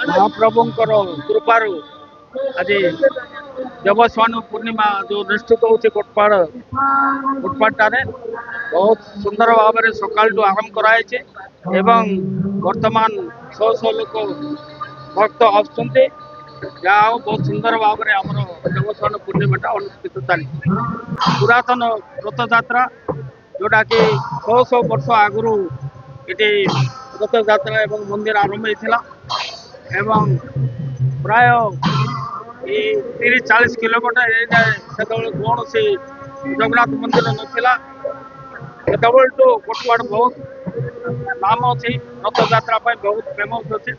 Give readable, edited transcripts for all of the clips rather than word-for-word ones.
महाप्रभुंकर कृपारू आज देवस्वान पूर्णिमा जो अनुष्ठित होती कोटपाटारे बहुत सुंदर भाव में सकाल आरंभ कराई एवं वर्तमान शह शह लोक भक्त आसुँच जहाँ बहुत सुंदर भाव में आम देवस्वान पूर्णिमाटा अनुष्ठित चली पुरातन रथ यात्रा जोटा कि शह शह वर्ष आगु ये रथ यात्रा एवं मंदिर आरंभ होता एवं प्राय 30-40 किलोमीटर से कौन से जगन्नाथ मंदिर नाला से कोटपाड़ बहुत नाम अच्छी रथ यात्रा बहुत फेमस अच्छे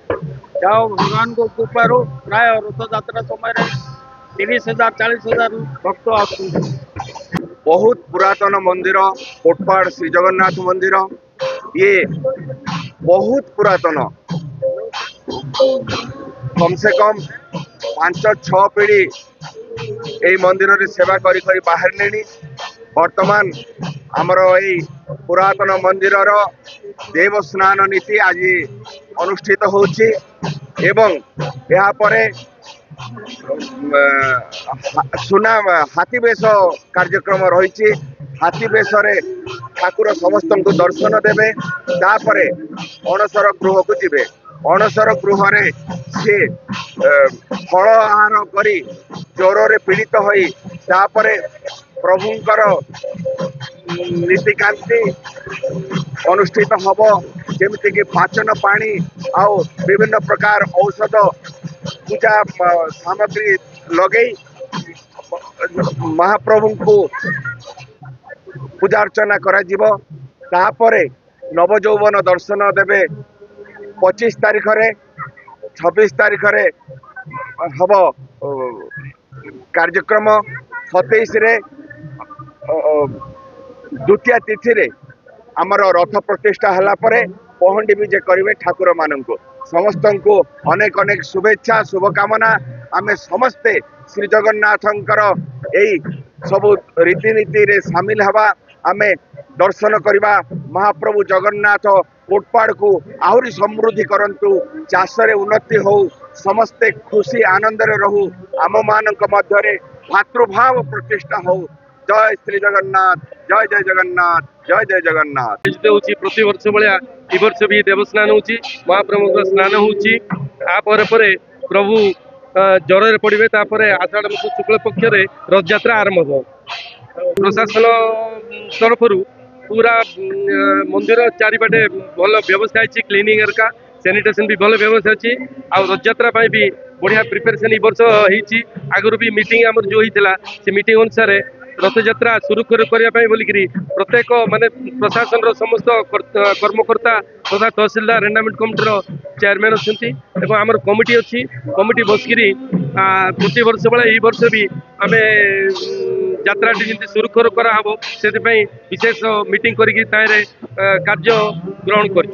जहाँ भगवान को कृपारू प्राय रथ यात्रा समय 30,000-40,000 भक्त आसुँ बहुत पुरातन मंदिर कोटपाड़ श्री जगन्नाथ मंदिर ये बहुत पुरातन कम से कम 5-6 पीढ़ी यही मंदिर रे सेवा करी करी बाहर लेनी वर्तमान आमर यही पुरातन मंदिर देव स्नान नीति आज अनुष्ठित होछि एवं यहाँ परे सुना हाथी बेश कार्यक्रम रही हाथी बेश ठाकुर समस्त को दर्शन देवे तापरे अणसर गृह को जीवे अणसर गृह सी फल आहार करी ज्वर रे पीड़ित होई तापरे प्रभुंकर नीतिकांति अनुष्ठित हब जमिति कि पाचन पानी आउ विभिन्न प्रकार औषध पूजा सामग्री लगे महाप्रभु को पूजा अर्चना करा नवजौवन दर्शन देवे 25 तारीख रे 26 तारीख रे हब कार्यक्रम 27 रे द्वितीय तिथि रे आमर रथ प्रतिष्ठा हला परे पहंडी विजे करेंगे ठाकुर मानू समस्त को अनेक अनेक शुभेच्छा शुभकामना आमे समस्ते श्री जगन्नाथंकर यही सब रीतिनीति रे सामिल हवा आमे दर्शन करवा महाप्रभु जगन्नाथ कोटपाड़ को आहरी समृद्धि करंतु चाष रे उन्नति हो समस्ते खुशी आनंद रे रहू आम मानक मध्यरे भातृभाव प्रतिष्ठा हो जय श्री जगन्नाथ जय जय जगन्नाथ जय जय जगन्नाथ प्रति वर्ष भाया ए वर्ष भी देवस्नान होची महाप्रभु का स्नान होची आ परे प्रभु ज्वर पड़े आषाढ़ मास शुक्ल पक्ष रथ यात्रा आरंभ हो प्रशासन तरफ पूरा मंदिर चारिपटे भल व्यवस्था है क्लीनिंग का सैनिटेशन भी भल व्यवस्था अच्छी आ रथ यात्रा भी बढ़िया प्रिपेरेसन ए वर्ष होती आगुरी भी मीटिंग आमर जो होता से मीटिंग अनुसार रथ यात्रा सुरुखुर करने बोलिकी प्रत्येक माने प्रशासन समस्त कर्मकर्ता तथा तहसीलदार एंडामेंट कमिटीर चेयरमैन अच्छा आमर कमिटी अच्छी कमिटी बसिकी प्रति वर्ष भाई ये वर्ष भी आम यात्रा जमी सुरुखुर कराव से विशेष मीटिंग करके कार्य ग्रहण कर